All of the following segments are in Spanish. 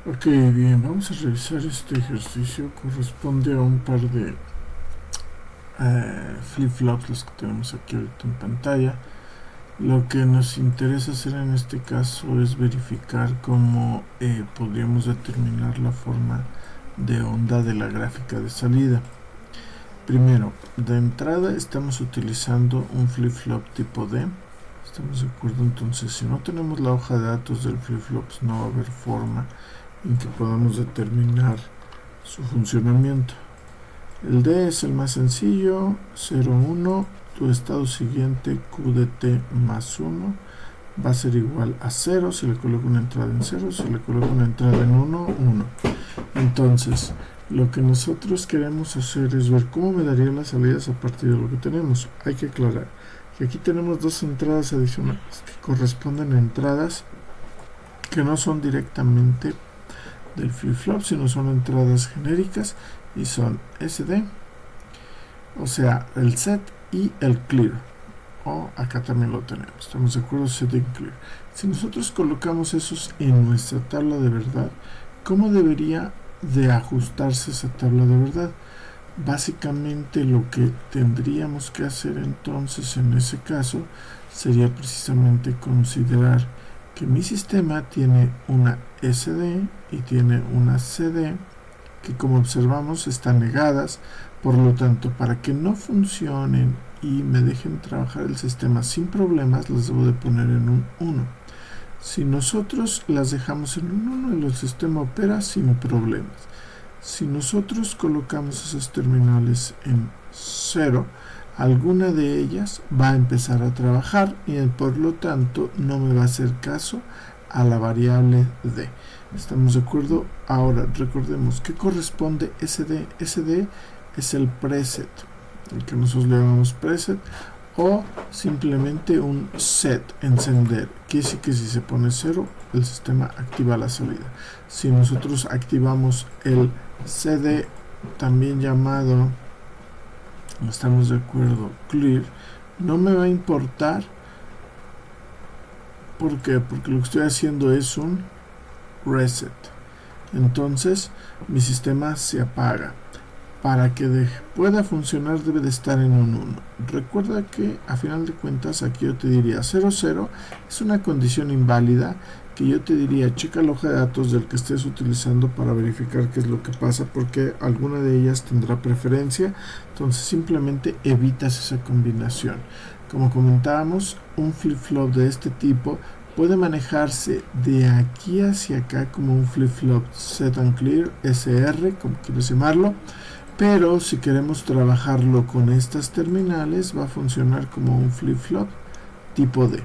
Ok, bien, vamos a revisar este ejercicio. Corresponde a un par de flip-flops, los que tenemos aquí ahorita en pantalla. Lo que nos interesa hacer en este caso es verificar cómo podríamos determinar la forma de onda de la gráfica de salida. Primero, de entrada estamos utilizando un flip-flop tipo D. ¿Estamos de acuerdo? Entonces, si no tenemos la hoja de datos del flip-flop, no va a haber forma en que podamos determinar su funcionamiento. El D es el más sencillo, 0, 1, tu estado siguiente Q de T más 1 va a ser igual a 0 si le coloco una entrada en 0, si le coloco una entrada en 1, 1. Entonces, lo que nosotros queremos hacer es ver cómo me darían las salidas a partir de lo que tenemos. Hay que aclarar que aquí tenemos dos entradas adicionales que corresponden a entradas que no son directamente del flip-flop, sino son entradas genéricas y son SD, o sea, el set y el clear, o acá también lo tenemos, estamos de acuerdo, set y clear. Si nosotros colocamos esos en nuestra tabla de verdad, ¿cómo debería de ajustarse esa tabla de verdad? Básicamente lo que tendríamos que hacer entonces en ese caso sería precisamente considerar que mi sistema tiene una SD y tiene una CD que, como observamos, están negadas. Por lo tanto, para que no funcionen y me dejen trabajar el sistema sin problemas, las debo de poner en un 1. Si nosotros las dejamos en un 1, el sistema opera sin problemas. Si nosotros colocamos esas terminales en 0, alguna de ellas va a empezar a trabajar y por lo tanto no me va a hacer caso a la variable D. ¿Estamos de acuerdo? Ahora recordemos que corresponde SD. SD es el preset, el que nosotros le llamamos preset, o simplemente un set, encender. Quiere decir que si se pone 0, el sistema activa la salida. Si nosotros activamos el CD, también llamado, estamos de acuerdo, clear, no me va a importar. ¿Por qué? Porque lo que estoy haciendo es un reset. Entonces mi sistema se apaga. Para que pueda funcionar debe de estar en un 1. Recuerda que a final de cuentas aquí yo te diría 0, 0 es una condición inválida que yo te diría checa la hoja de datos del que estés utilizando para verificar qué es lo que pasa, porque alguna de ellas tendrá preferencia. Entonces simplemente evitas esa combinación. Como comentábamos, un flip-flop de este tipo puede manejarse de aquí hacia acá como un flip-flop set and clear, SR, como quieres llamarlo, pero si queremos trabajarlo con estas terminales va a funcionar como un flip-flop tipo D.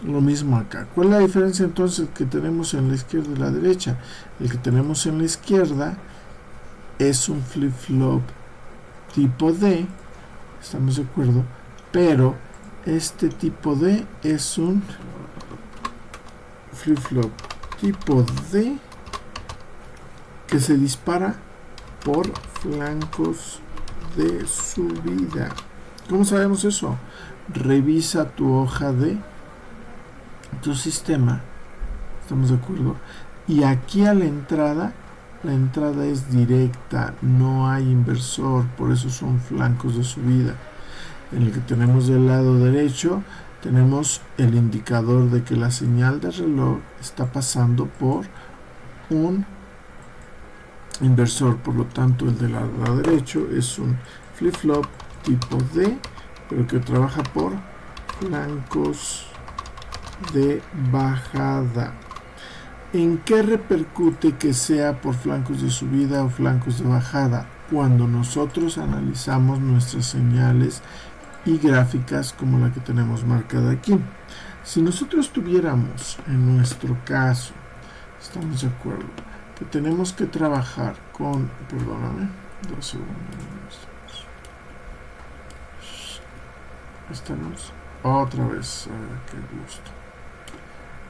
Lo mismo acá. ¿Cuál es la diferencia entonces que tenemos en la izquierda y la derecha? El que tenemos en la izquierda es un flip-flop tipo D, estamos de acuerdo, pero este tipo D es un flip-flop tipo D que se dispara por flancos de subida. ¿Cómo sabemos eso? Revisa tu hoja de tu sistema, ¿estamos de acuerdo? Y aquí a la entrada es directa, no hay inversor, por eso son flancos de subida. En el que tenemos del lado derecho tenemos el indicador de que la señal de reloj está pasando por un inversor, por lo tanto el del lado derecho es un flip-flop tipo D, pero que trabaja por flancos de bajada. ¿En qué repercute que sea por flancos de subida o flancos de bajada? Cuando nosotros analizamos nuestras señales y gráficas como la que tenemos marcada aquí. Si nosotros tuviéramos en nuestro caso, estamos de acuerdo, que tenemos que trabajar con, perdóname, 2 segundos, estamos otra vez, qué gusto.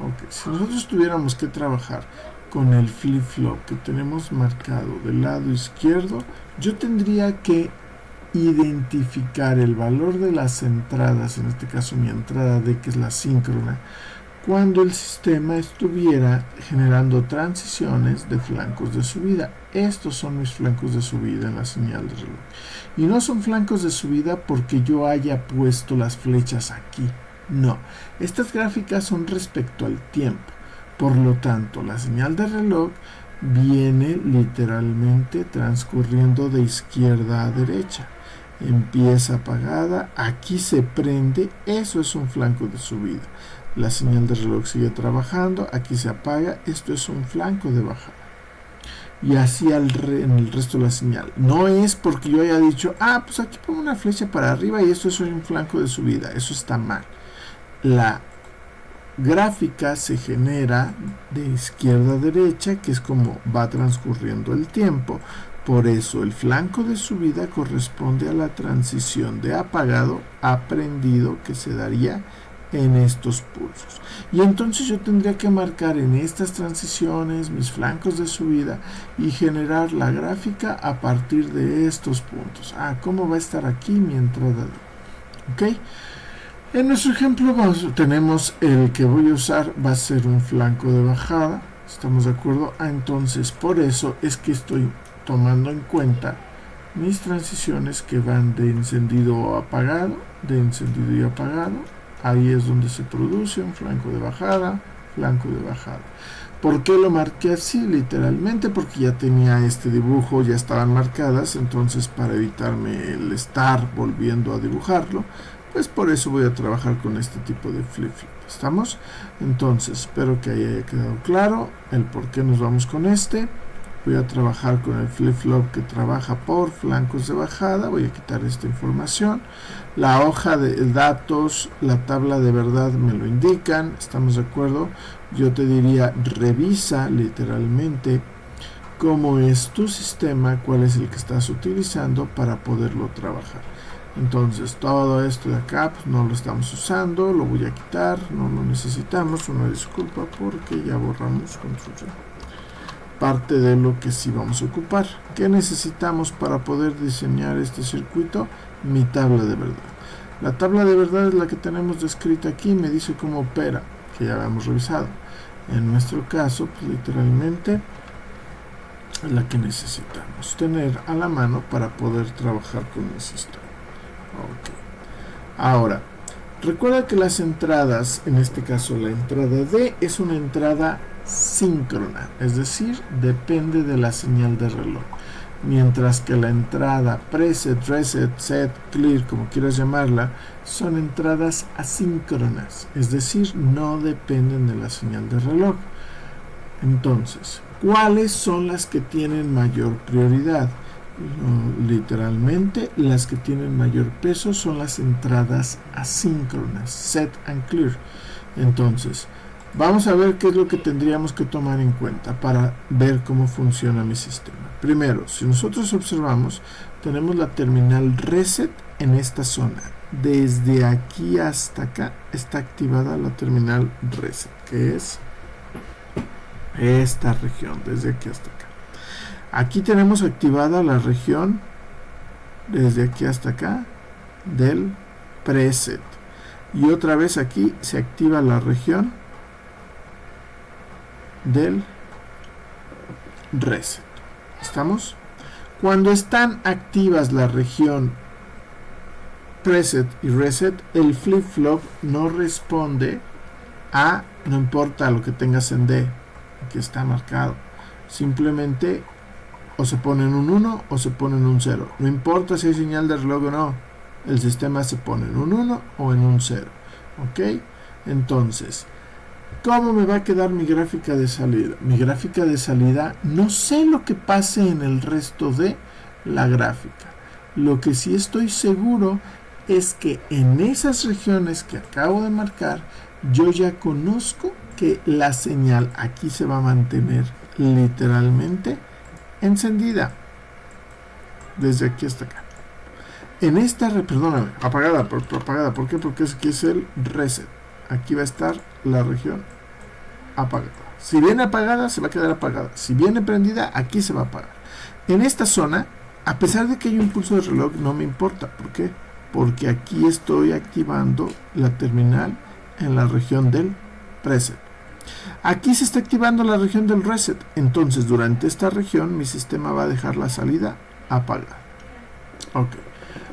Ok, si nosotros tuviéramos que trabajar con el flip-flop que tenemos marcado del lado izquierdo, yo tendría que identificar el valor de las entradas, en este caso mi entrada D, que es la síncrona, cuando el sistema estuviera generando transiciones de flancos de subida. Estos son mis flancos de subida en la señal de reloj. Y no son flancos de subida porque yo haya puesto las flechas aquí. No, estas gráficas son respecto al tiempo. Por lo tanto, la señal de reloj viene literalmente transcurriendo de izquierda a derecha. Empieza apagada, aquí se prende, eso es un flanco de subida. La señal de reloj sigue trabajando, aquí se apaga, esto es un flanco de bajada. Y así en el resto de la señal. No es porque yo haya dicho, pues aquí pongo una flecha para arriba y esto es un flanco de subida. Eso está mal. La gráfica se genera de izquierda a derecha, que es como va transcurriendo el tiempo. Por eso el flanco de subida corresponde a la transición de apagado a prendido que se daría en estos pulsos. Y entonces yo tendría que marcar en estas transiciones mis flancos de subida y generar la gráfica a partir de estos puntos. ¿Cómo va a estar aquí mi entrada? ¿Ok? En nuestro ejemplo tenemos el que voy a usar va a ser un flanco de bajada. ¿Estamos de acuerdo? Entonces por eso es que estoy tomando en cuenta mis transiciones que van de encendido a apagado, de encendido y apagado. Ahí es donde se produce un flanco de bajada, flanco de bajada. ¿Por qué lo marqué así? Literalmente porque ya tenía este dibujo, ya estaban marcadas, entonces para evitarme el estar volviendo a dibujarlo, pues por eso voy a trabajar con este tipo de flip-flop. ¿Estamos? Entonces, espero que haya quedado claro el por qué nos vamos con este. Voy a trabajar con el flip-flop que trabaja por flancos de bajada. Voy a quitar esta información. La hoja de datos, la tabla de verdad me lo indican. ¿Estamos de acuerdo? Yo te diría, revisa literalmente cómo es tu sistema, cuál es el que estás utilizando para poderlo trabajar. Entonces todo esto de acá pues no lo estamos usando, lo voy a quitar, no lo necesitamos. Una disculpa porque ya borramos construcción. Parte de lo que sí vamos a ocupar. ¿Qué necesitamos para poder diseñar este circuito? Mi tabla de verdad. La tabla de verdad es la que tenemos descrita aquí, me dice cómo opera, que ya habíamos revisado. En nuestro caso, pues literalmente es la que necesitamos tener a la mano para poder trabajar con el sistema. Okay. Ahora, recuerda que las entradas, en este caso la entrada D, es una entrada síncrona, es decir, depende de la señal de reloj. Mientras que la entrada preset, reset, set, clear, como quieras llamarla, son entradas asíncronas, es decir, no dependen de la señal de reloj. Entonces, ¿cuáles son las que tienen mayor prioridad? Literalmente, las que tienen mayor peso son las entradas asíncronas, set and clear. Entonces, vamos a ver qué es lo que tendríamos que tomar en cuenta para ver cómo funciona mi sistema. Primero, si nosotros observamos, tenemos la terminal reset en esta zona. Desde aquí hasta acá está activada la terminal reset, que es esta región, desde aquí hasta acá. Aquí tenemos activada la región, desde aquí hasta acá, del preset. Y otra vez aquí se activa la región del reset. ¿Estamos? Cuando están activas la región preset y reset, el flip-flop no responde a, no importa lo que tengas en D, aquí está marcado. Simplemente o se pone en un 1 o se pone en un 0. No importa si hay señal de reloj o no, el sistema se pone en un 1 o en un 0. ¿Ok? Entonces, ¿cómo me va a quedar mi gráfica de salida? Mi gráfica de salida, no sé lo que pase en el resto de la gráfica. Lo que sí estoy seguro es que en esas regiones que acabo de marcar, yo ya conozco que la señal aquí se va a mantener literalmente encendida. Desde aquí hasta acá. En esta, perdóname, apagada. ¿Por qué? Porque aquí es el reset. Aquí va a estar la región apagada. Si viene apagada, se va a quedar apagada. Si viene prendida, aquí se va a apagar. En esta zona, a pesar de que hay un pulso de reloj, no me importa. ¿Por qué? Porque aquí estoy activando la terminal en la región del preset. Aquí se está activando la región del reset, entonces durante esta región mi sistema va a dejar la salida apagada. Ok,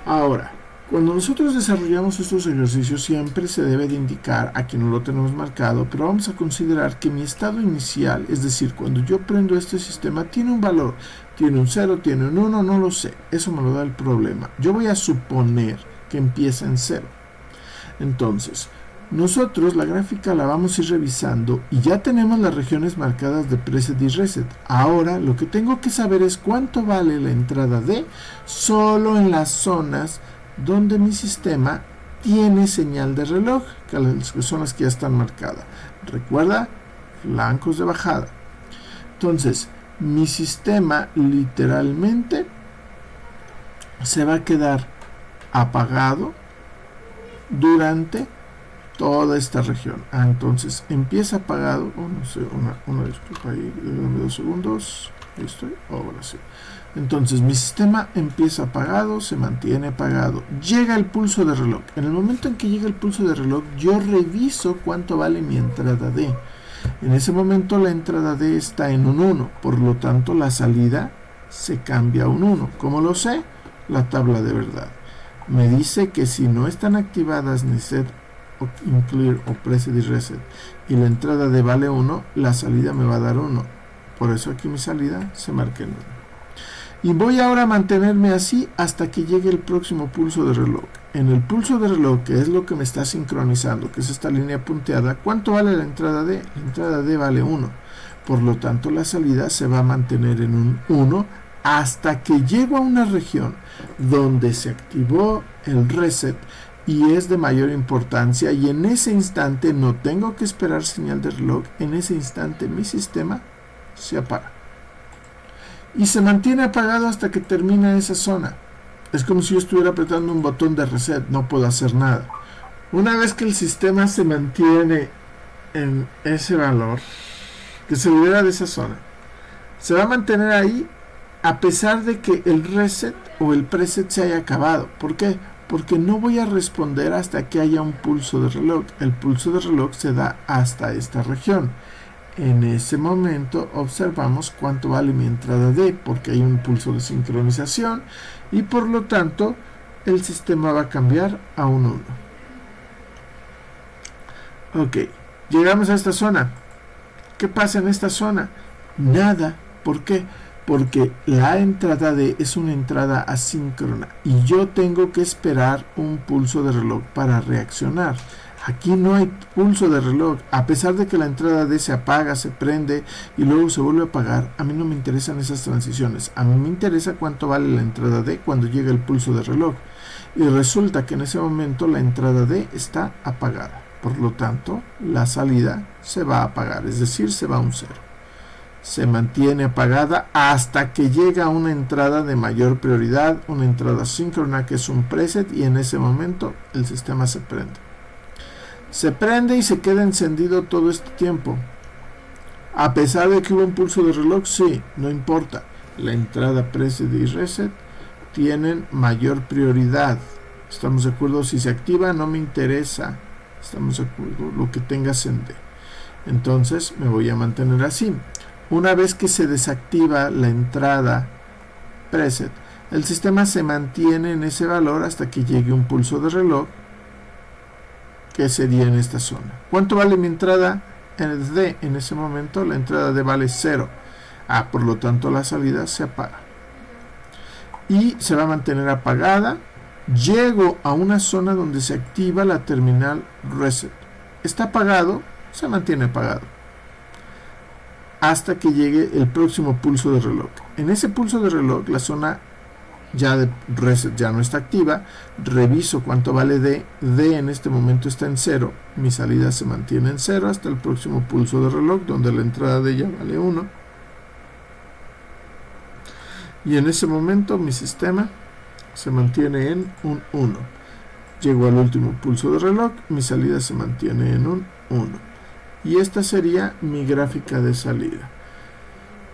ahora, cuando nosotros desarrollamos estos ejercicios siempre se debe de indicar, aquí no lo tenemos marcado, pero vamos a considerar que mi estado inicial, es decir, cuando yo prendo este sistema, tiene un valor, tiene un 0, tiene un 1, no lo sé, eso me lo da el problema. Yo voy a suponer que empieza en 0. Entonces, nosotros la gráfica la vamos a ir revisando y ya tenemos las regiones marcadas de preset y reset. Ahora lo que tengo que saber es cuánto vale la entrada D solo en las zonas donde mi sistema tiene señal de reloj, que son las que ya están marcadas. Recuerda, flancos de bajada. Entonces, mi sistema literalmente se va a quedar apagado durante toda esta región. Entonces empieza apagado, no sé, una disculpa ahí, dame 2 segundos, ahí estoy, ahora sí. Entonces mi sistema empieza apagado, se mantiene apagado, llega el pulso de reloj. En el momento en que llega el pulso de reloj, yo reviso cuánto vale mi entrada D. En ese momento la entrada D está en un 1, por lo tanto la salida se cambia a un 1. ¿Cómo lo sé? La tabla de verdad me dice que si no están activadas ni set o incluir o preset y reset y la entrada de vale 1, la salida me va a dar 1. Por eso aquí mi salida se marca en 1. Y voy ahora a mantenerme así hasta que llegue el próximo pulso de reloj. En el pulso de reloj, que es lo que me está sincronizando, que es esta línea punteada, ¿cuánto vale la entrada D? La entrada D vale 1. Por lo tanto, la salida se va a mantener en un 1 hasta que llego a una región donde se activó el reset y es de mayor importancia, y en ese instante no tengo que esperar señal de reloj, en ese instante mi sistema se apaga y se mantiene apagado hasta que termina esa zona. Es como si yo estuviera apretando un botón de reset, no puedo hacer nada. Una vez que el sistema se mantiene en ese valor, que se libera de esa zona, se va a mantener ahí a pesar de que el reset o el preset se haya acabado. ¿Por qué? Porque no voy a responder hasta que haya un pulso de reloj. El pulso de reloj se da hasta esta región. En ese momento observamos cuánto vale mi entrada D, porque hay un pulso de sincronización y por lo tanto el sistema va a cambiar a un 1. Ok, llegamos a esta zona. ¿Qué pasa en esta zona? Nada. ¿Por qué? Porque la entrada D es una entrada asíncrona y yo tengo que esperar un pulso de reloj para reaccionar. Aquí no hay pulso de reloj, a pesar de que la entrada D se apaga, se prende y luego se vuelve a apagar. A mí no me interesan esas transiciones, a mí me interesa cuánto vale la entrada D cuando llega el pulso de reloj, y resulta que en ese momento la entrada D está apagada, por lo tanto la salida se va a apagar, es decir, se va a un 0. Se mantiene apagada hasta que llega una entrada de mayor prioridad, una entrada síncrona que es un preset, y en ese momento el sistema se prende. Se prende y se queda encendido todo este tiempo. A pesar de que hubo un pulso de reloj, sí, no importa. La entrada preset y reset tienen mayor prioridad. ¿Estamos de acuerdo? Si se activa no me interesa. ¿Estamos de acuerdo? Lo que tengas en D. Entonces me voy a mantener así. Una vez que se desactiva la entrada preset, el sistema se mantiene en ese valor hasta que llegue un pulso de reloj, que sería en esta zona. ¿Cuánto vale mi entrada en D? En ese momento la entrada D vale 0. Por lo tanto la salida se apaga. Y se va a mantener apagada. Llego a una zona donde se activa la terminal reset. Está apagado, se mantiene apagado hasta que llegue el próximo pulso de reloj. En ese pulso de reloj la zona ya de reset ya no está activa. Reviso cuánto vale D. D en este momento está en 0. Mi salida se mantiene en 0 hasta el próximo pulso de reloj, donde la entrada de ella vale 1. Y en ese momento mi sistema se mantiene en un 1. Llego al último pulso de reloj, mi salida se mantiene en un 1. Y esta sería mi gráfica de salida.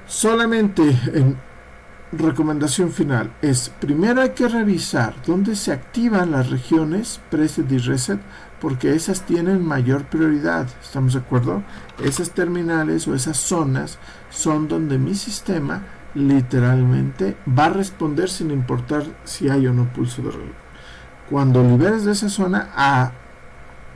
Solamente recomendación final es, primero hay que revisar dónde se activan las regiones preset y reset, porque esas tienen mayor prioridad. ¿Estamos de acuerdo? Esas terminales o esas zonas son donde mi sistema literalmente va a responder sin importar si hay o no pulso de reloj. Cuando liberes de esa zona,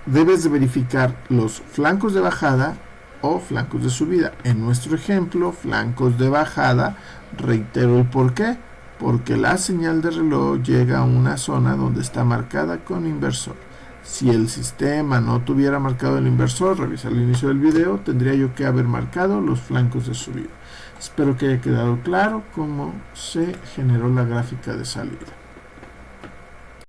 debes de verificar los flancos de bajada o flancos de subida. En nuestro ejemplo, flancos de bajada, reitero el por qué, porque la señal de reloj llega a una zona donde está marcada con inversor. Si el sistema no tuviera marcado el inversor, revisa el inicio del video, tendría yo que haber marcado los flancos de subida. Espero que haya quedado claro cómo se generó la gráfica de salida.